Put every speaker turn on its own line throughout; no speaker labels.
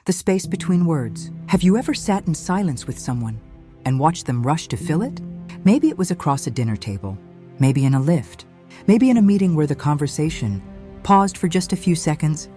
the space between words. Have you ever sat in silence with someone and watched them rush to fill it? Maybe it was across a dinner table, maybe in a lift, maybe in a meeting where the conversation paused for just a few seconds,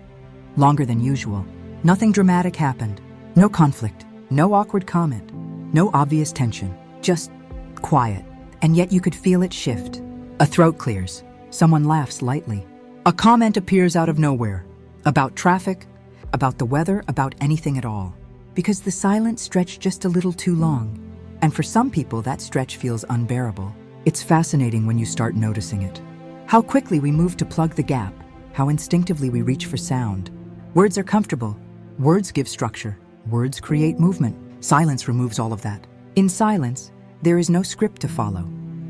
longer than usual. Nothing dramatic happened, no conflict, no awkward comment, no obvious tension, just quiet. And yet you could feel it shift. A throat clears, someone laughs lightly. A comment appears out of nowhere, about traffic, about the weather, about anything at all. Because the silence stretched just a little too long. And for some people, that stretch feels unbearable. It's fascinating when you start noticing it. How quickly we move to plug the gap, how instinctively we reach for sound. Words are comfortable. Words give structure. Words create movement. Silence removes all of that. In silence, there is no script to follow,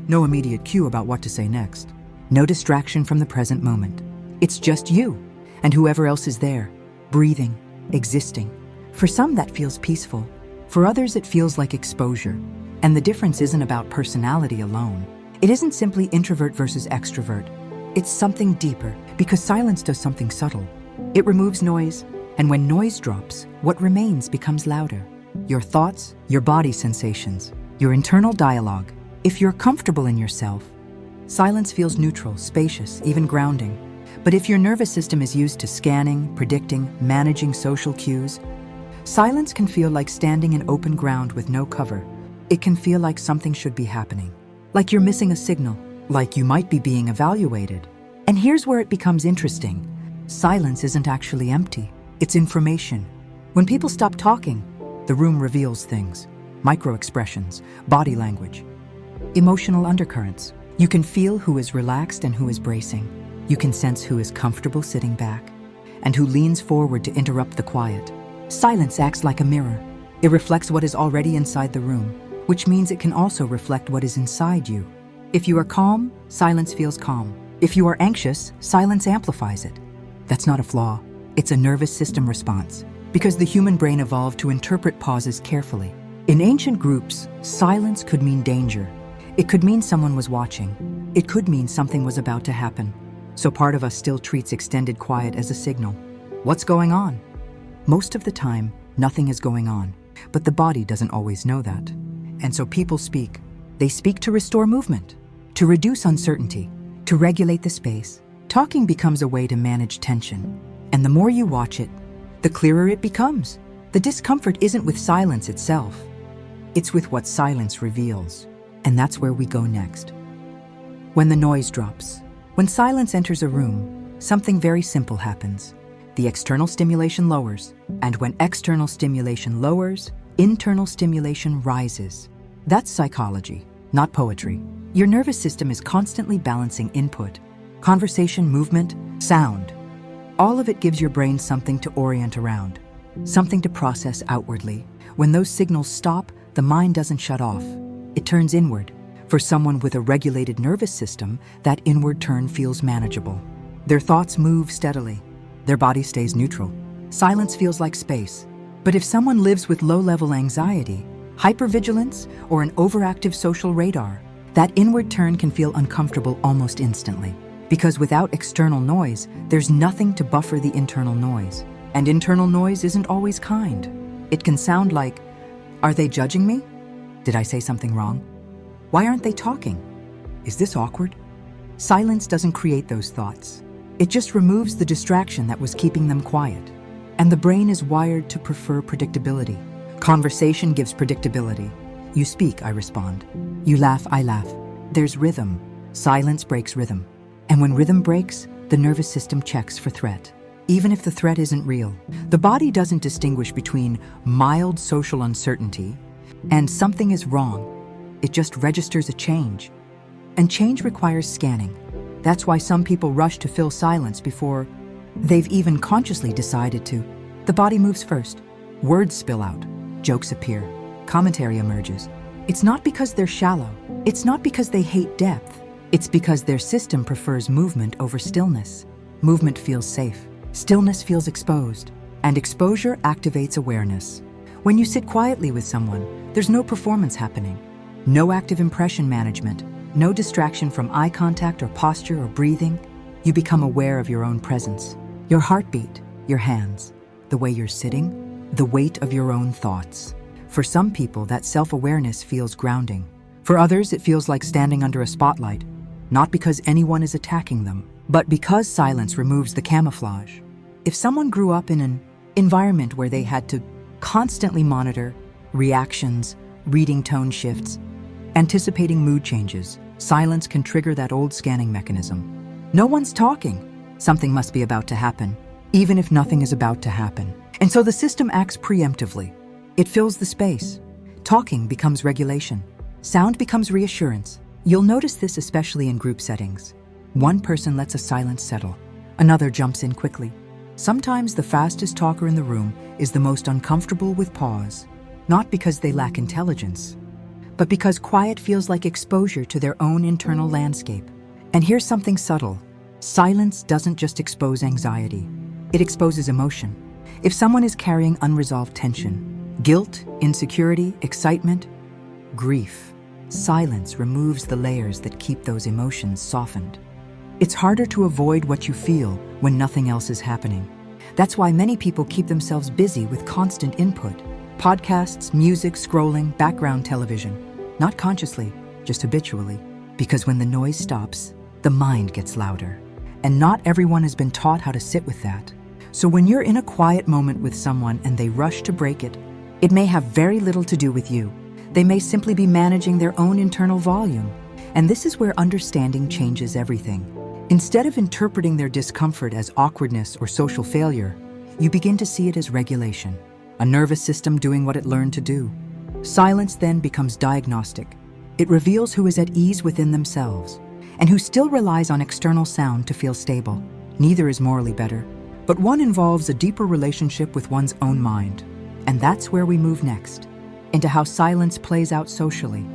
no immediate cue about what to say next, no distraction from the present moment. It's just you and whoever else is there, breathing, existing. For some, that feels peaceful. For others, it feels like exposure. And the difference isn't about personality alone. It isn't simply introvert versus extrovert. It's something deeper, because silence does something subtle. It removes noise, and when noise drops, what remains becomes louder. Your thoughts, your body sensations, your internal dialogue. If you're comfortable in yourself, silence feels neutral, spacious, even grounding. But if your nervous system is used to scanning, predicting, managing social cues, silence can feel like standing in open ground with no cover. It can feel like something should be happening, like you're missing a signal, like you might be being evaluated. And here's where it becomes interesting. Silence isn't actually empty. It's information. When people stop talking, the room reveals things. Micro-expressions, body language, emotional undercurrents. You can feel who is relaxed and who is bracing. You can sense who is comfortable sitting back and who leans forward to interrupt the quiet. Silence acts like a mirror. It reflects what is already inside the room, which means it can also reflect what is inside you. If you are calm, silence feels calm. If you are anxious, silence amplifies it. That's not a flaw. It's a nervous system response, because the human brain evolved to interpret pauses carefully. In ancient groups, silence could mean danger. It could mean someone was watching. It could mean something was about to happen. So part of us still treats extended quiet as a signal. What's going on? Most of the time, nothing is going on, but the body doesn't always know that. And so people speak. They speak to restore movement, to reduce uncertainty, to regulate the space. Talking becomes a way to manage tension. And the more you watch it, the clearer it becomes. The discomfort isn't with silence itself. It's with what silence reveals. And that's where we go next. When the noise drops, when silence enters a room, something very simple happens. The external stimulation lowers. And when external stimulation lowers, internal stimulation rises. That's psychology, not poetry. Your nervous system is constantly balancing input, conversation, movement, sound. All of it gives your brain something to orient around, something to process outwardly. When those signals stop, the mind doesn't shut off. It turns inward. For someone with a regulated nervous system, that inward turn feels manageable. Their thoughts move steadily. Their body stays neutral. Silence feels like space. But if someone lives with low-level anxiety, hypervigilance, or an overactive social radar, that inward turn can feel uncomfortable almost instantly. Because without external noise, there's nothing to buffer the internal noise. And internal noise isn't always kind. It can sound like, "Are they judging me? Did I say something wrong? Why aren't they talking? Is this awkward?" Silence doesn't create those thoughts. It just removes the distraction that was keeping them quiet. And the brain is wired to prefer predictability. Conversation gives predictability. You speak, I respond. You laugh, I laugh. There's rhythm. Silence breaks rhythm. And when rhythm breaks, the nervous system checks for threat. Even if the threat isn't real, the body doesn't distinguish between mild social uncertainty and something is wrong. It just registers a change. And change requires scanning. That's why some people rush to fill silence before they've even consciously decided to. The body moves first. Words spill out. Jokes appear. Commentary emerges. It's not because they're shallow. It's not because they hate depth. It's because their system prefers movement over stillness. Movement feels safe. Stillness feels exposed. And exposure activates awareness. When you sit quietly with someone, there's no performance happening. No active impression management. No distraction from eye contact or posture or breathing. You become aware of your own presence. Your heartbeat, your hands, the way you're sitting, the weight of your own thoughts. For some people, that self-awareness feels grounding. For others, it feels like standing under a spotlight, not because anyone is attacking them, but because silence removes the camouflage. If someone grew up in an environment where they had to constantly monitor reactions, reading tone shifts, anticipating mood changes, silence can trigger that old scanning mechanism. No one's talking. Something must be about to happen, even if nothing is about to happen. And so the system acts preemptively. It fills the space. Talking becomes regulation. Sound becomes reassurance. You'll notice this especially in group settings. One person lets a silence settle. Another jumps in quickly. Sometimes the fastest talker in the room is the most uncomfortable with pause, not because they lack intelligence, but because quiet feels like exposure to their own internal landscape. And here's something subtle. Silence doesn't just expose anxiety. It exposes emotion. If someone is carrying unresolved tension, guilt, insecurity, excitement, grief, silence removes the layers that keep those emotions softened. It's harder to avoid what you feel when nothing else is happening. That's why many people keep themselves busy with constant input. Podcasts, music, scrolling, background television. Not consciously, just habitually. Because when the noise stops, the mind gets louder. And not everyone has been taught how to sit with that. So when you're in a quiet moment with someone and they rush to break it, it may have very little to do with you. They may simply be managing their own internal volume. And this is where understanding changes everything. Instead of interpreting their discomfort as awkwardness or social failure, you begin to see it as regulation, a nervous system doing what it learned to do. Silence then becomes diagnostic. It reveals who is at ease within themselves and who still relies on external sound to feel stable. Neither is morally better, but one involves a deeper relationship with one's own mind. And that's where we move next, into how silence plays out socially,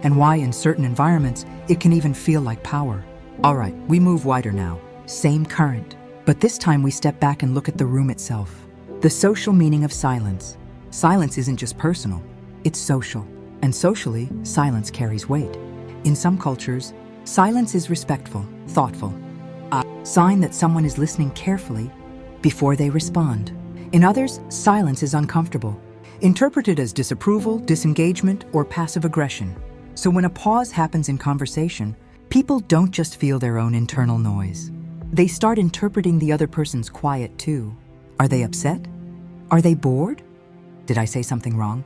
and why in certain environments it can even feel like power. All right, we move wider now. Same current, but this time we step back and look at the room itself. The social meaning of silence. Silence isn't just personal, it's social. And socially, silence carries weight. In some cultures, silence is respectful, thoughtful, a sign that someone is listening carefully before they respond. In others, silence is uncomfortable, interpreted as disapproval, disengagement, or passive aggression. So when a pause happens in conversation, people don't just feel their own internal noise. They start interpreting the other person's quiet too. Are they upset? Are they bored? Did I say something wrong?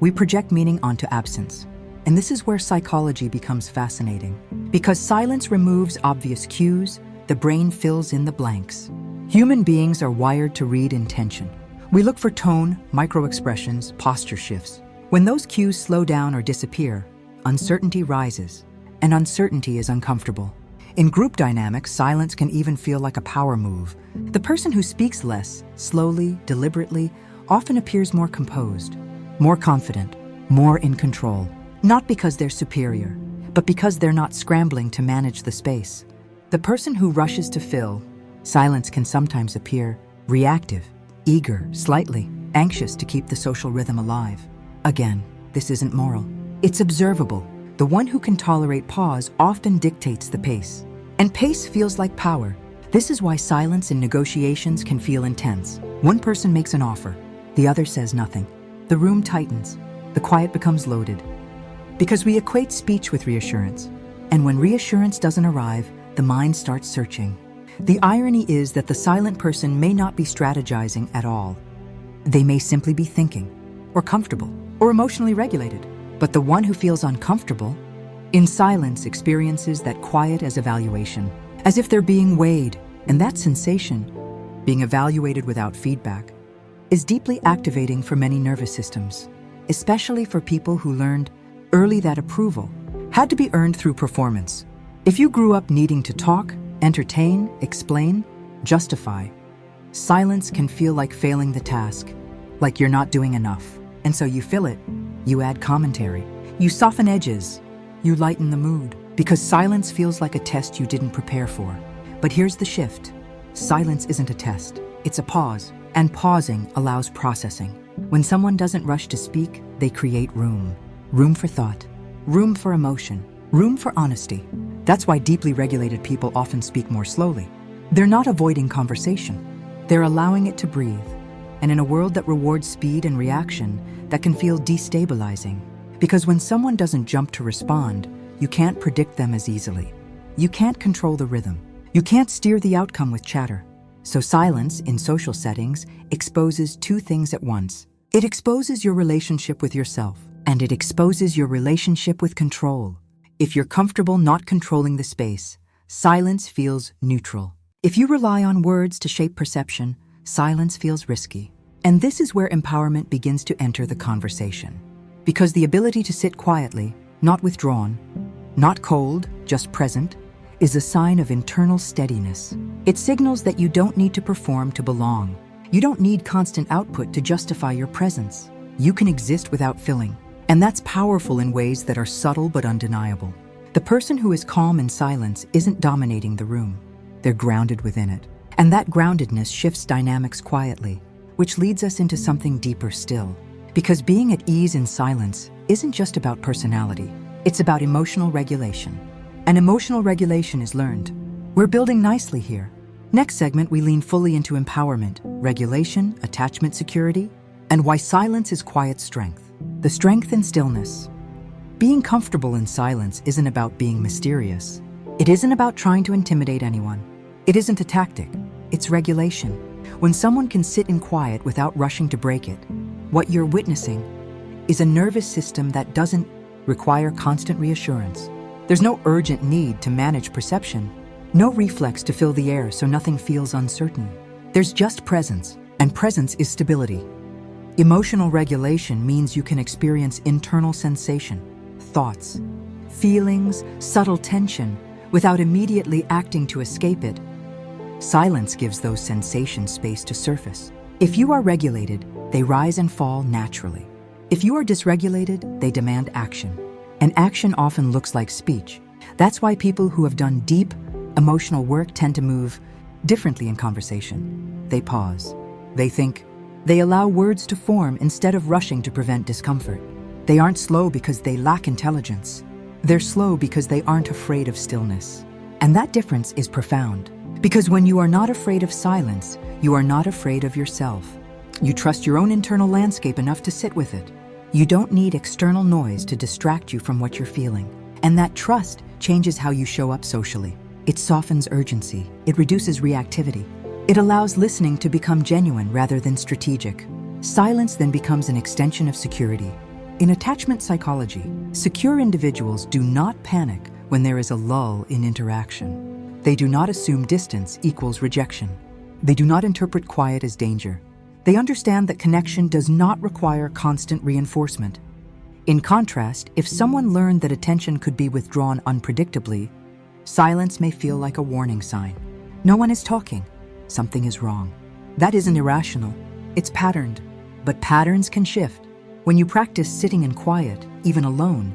We project meaning onto absence. And this is where psychology becomes fascinating. Because silence removes obvious cues, the brain fills in the blanks. Human beings are wired to read intention. We look for tone, micro-expressions, posture shifts. When those cues slow down or disappear, uncertainty rises, and uncertainty is uncomfortable. In group dynamics, silence can even feel like a power move. The person who speaks less, slowly, deliberately, often appears more composed, more confident, more in control. Not because they're superior, but because they're not scrambling to manage the space. The person who rushes to fill, silence can sometimes appear reactive, eager, slightly anxious to keep the social rhythm alive. Again, this isn't moral. It's observable. The one who can tolerate pause often dictates the pace. And pace feels like power. This is why silence in negotiations can feel intense. One person makes an offer, the other says nothing. The room tightens. The quiet becomes loaded. Because we equate speech with reassurance. And when reassurance doesn't arrive, the mind starts searching. The irony is that the silent person may not be strategizing at all. They may simply be thinking, or comfortable, or emotionally regulated. But the one who feels uncomfortable, in silence experiences that quiet as evaluation, as if they're being weighed. And that sensation, being evaluated without feedback, is deeply activating for many nervous systems, especially for people who learned early that approval had to be earned through performance. If you grew up needing to talk, entertain, explain, justify, silence can feel like failing the task, like you're not doing enough. And so you fill it, you add commentary, you soften edges, you lighten the mood, because silence feels like a test you didn't prepare for. But here's the shift. Silence isn't a test, it's a pause. And pausing allows processing. When someone doesn't rush to speak, they create room. Room for thought, room for emotion, room for honesty. That's why deeply regulated people often speak more slowly. They're not avoiding conversation. They're allowing it to breathe. and in a world that rewards speed and reaction, that can feel destabilizing. Because when someone doesn't jump to respond, you can't predict them as easily. You can't control the rhythm. You can't steer the outcome with chatter. So silence, in social settings, exposes two things at once. It exposes your relationship with yourself, and it exposes your relationship with control. If you're comfortable not controlling the space, silence feels neutral. If you rely on words to shape perception, silence feels risky. And this is where empowerment begins to enter the conversation. Because the ability to sit quietly, not withdrawn, not cold, just present, is a sign of internal steadiness. It signals that you don't need to perform to belong. You don't need constant output to justify your presence. You can exist without filling. And that's powerful in ways that are subtle but undeniable. The person who is calm in silence isn't dominating the room. They're grounded within it. And that groundedness shifts dynamics quietly, which leads us into something deeper still. Because being at ease in silence isn't just about personality. It's about emotional regulation. And emotional regulation is learned. We're building nicely here. Next segment, we lean fully into empowerment, regulation, attachment security, and why silence is quiet strength. The strength in stillness. Being comfortable in silence isn't about being mysterious. It isn't about trying to intimidate anyone. It isn't a tactic. It's regulation. When someone can sit in quiet without rushing to break it, what you're witnessing is a nervous system that doesn't require constant reassurance. There's no urgent need to manage perception, no reflex to fill the air so nothing feels uncertain. There's just presence, and presence is stability. Emotional regulation means you can experience internal sensation, thoughts, feelings, subtle tension, without immediately acting to escape it. Silence gives those sensations space to surface. If you are regulated, they rise and fall naturally. If you are dysregulated, they demand action. And action often looks like speech. That's why people who have done deep, emotional work tend to move differently in conversation. They pause. They think. They allow words to form instead of rushing to prevent discomfort. They aren't slow because they lack intelligence. They're slow because they aren't afraid of stillness. And that difference is profound. Because when you are not afraid of silence, you are not afraid of yourself. You trust your own internal landscape enough to sit with it. You don't need external noise to distract you from what you're feeling. And that trust changes how you show up socially. It softens urgency. It reduces reactivity. It allows listening to become genuine rather than strategic. Silence then becomes an extension of security. In attachment psychology, secure individuals do not panic when there is a lull in interaction. They do not assume distance equals rejection. They do not interpret quiet as danger. They understand that connection does not require constant reinforcement. In contrast, if someone learned that attention could be withdrawn unpredictably, silence may feel like a warning sign. No one is talking. Something is wrong. That isn't irrational. It's patterned. But patterns can shift. When you practice sitting in quiet, even alone,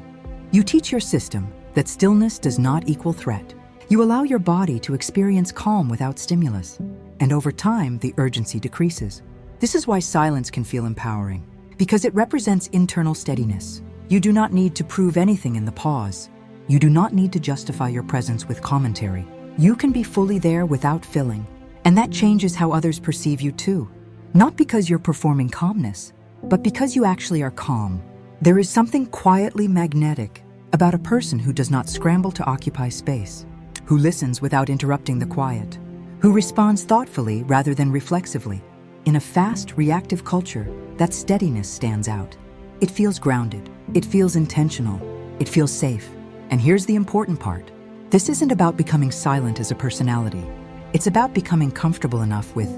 you teach your system that stillness does not equal threat. You allow your body to experience calm without stimulus. And over time, the urgency decreases. This is why silence can feel empowering, because it represents internal steadiness. You do not need to prove anything in the pause. You do not need to justify your presence with commentary. You can be fully there without filling, and that changes how others perceive you too. Not because you're performing calmness, but because you actually are calm. There is something quietly magnetic about a person who does not scramble to occupy space, who listens without interrupting the quiet, who responds thoughtfully rather than reflexively. In a fast, reactive culture, that steadiness stands out. It feels grounded. It feels intentional. It feels safe. And here's the important part. This isn't about becoming silent as a personality. It's about becoming comfortable enough with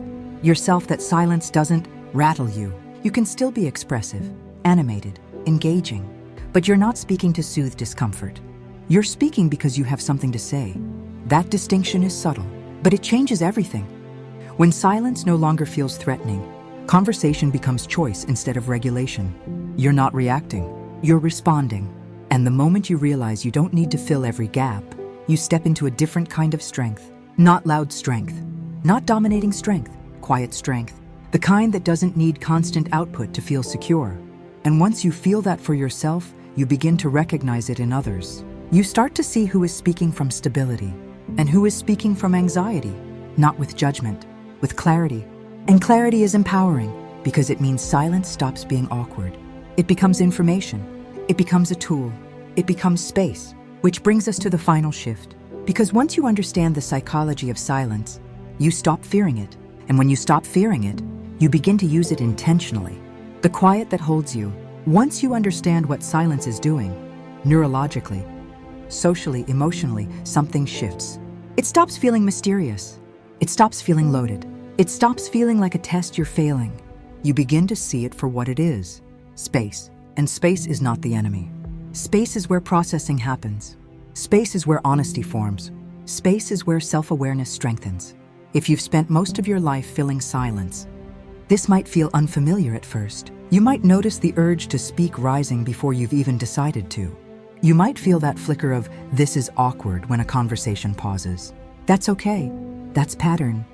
yourself that silence doesn't rattle you. You can still be expressive, animated, engaging, but you're not speaking to soothe discomfort. You're speaking because you have something to say. That distinction is subtle, but it changes everything. When silence no longer feels threatening, conversation becomes choice instead of regulation. You're not reacting, you're responding. And the moment you realize you don't need to fill every gap, you step into a different kind of strength. Not loud strength, not dominating strength, quiet strength. The kind that doesn't need constant output to feel secure. And once you feel that for yourself, you begin to recognize it in others. You start to see who is speaking from stability and who is speaking from anxiety, not with judgment, with clarity. And clarity is empowering. because it means silence stops being awkward. It becomes information. It becomes a tool. It becomes space, which brings us to the final shift. Because once you understand the psychology of silence, you stop fearing it. And when you stop fearing it, you begin to use it intentionally. The quiet that holds you. Once you understand what silence is doing, neurologically, socially, emotionally, something shifts. It stops feeling mysterious. It stops feeling loaded. It stops feeling like a test you're failing. You begin to see it for what it is, space. And space is not the enemy. Space is where processing happens. Space is where honesty forms. Space is where self-awareness strengthens. If you've spent most of your life filling silence, this might feel unfamiliar at first. You might notice the urge to speak rising before you've even decided to. You might feel that flicker of, "This is awkward," when a conversation pauses. That's okay. That's pattern.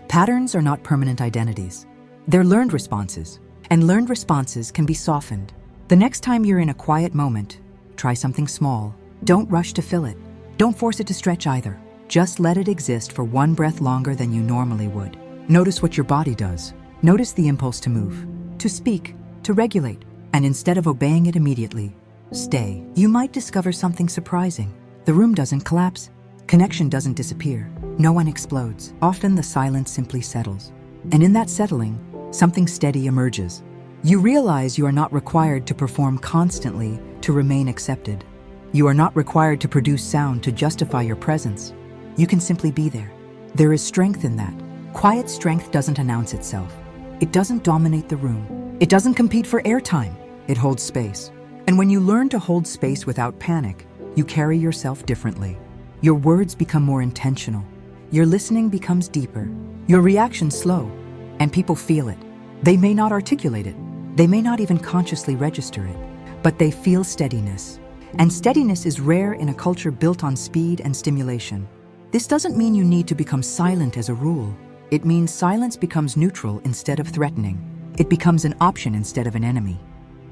Patterns are not permanent identities. They're learned responses, and learned responses can be softened. The next time you're in a quiet moment, try something small. Don't rush to fill it. Don't force it to stretch either. Just let it exist for one breath longer than you normally would. Notice what your body does. Notice the impulse to move, to speak, to regulate, and instead of obeying it immediately, stay. You might discover something surprising. The room doesn't collapse. Connection doesn't disappear. No one explodes. Often the silence simply settles. And in that settling, something steady emerges. You realize you are not required to perform constantly to remain accepted. You are not required to produce sound to justify your presence. You can simply be there. There is strength in that. Quiet strength doesn't announce itself. It doesn't dominate the room. It doesn't compete for airtime. It holds space. And when you learn to hold space without panic, you carry yourself differently. Your words become more intentional. Your listening becomes deeper. Your reaction slow. And people feel it. They may not articulate it. They may not even consciously register it. But they feel steadiness. And steadiness is rare in a culture built on speed and stimulation. This doesn't mean you need to become silent as a rule. It means silence becomes neutral instead of threatening. It becomes an option instead of an enemy.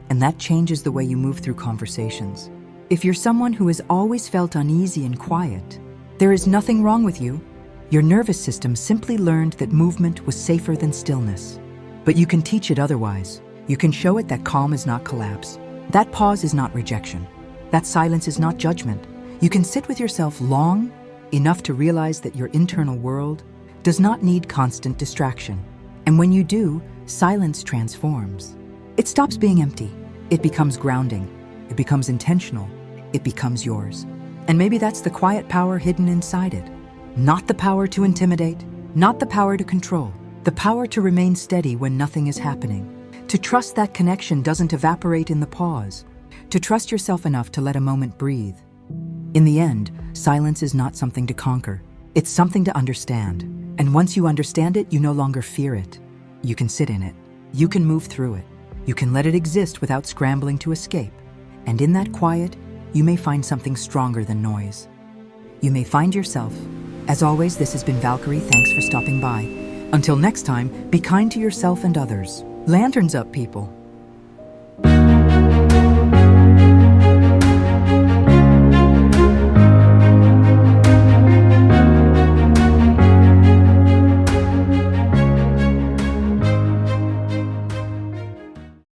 And that changes the way you move through conversations. If you're someone who has always felt uneasy and quiet, there is nothing wrong with you. Your nervous system simply learned that movement was safer than stillness. But you can teach it otherwise. You can show it that calm is not collapse. That pause is not rejection. That silence is not judgment. You can sit with yourself long enough to realize that your internal world does not need constant distraction. And when you do, silence transforms. It stops being empty. It becomes grounding. It becomes intentional. It becomes yours. And maybe that's the quiet power hidden inside it. Not the power to intimidate, not the power to control, the power to remain steady when nothing is happening. To trust that connection doesn't evaporate in the pause. To trust yourself enough to let a moment breathe. In the end, silence is not something to conquer. It's something to understand. And once you understand it, you no longer fear it. You can sit in it. You can move through it. You can let it exist without scrambling to escape. And in that quiet, you may find something stronger than noise. You may find yourself. As always, this has been Valkyrie. Thanks for stopping by. Until next time, be kind to yourself and others. Lanterns up, people.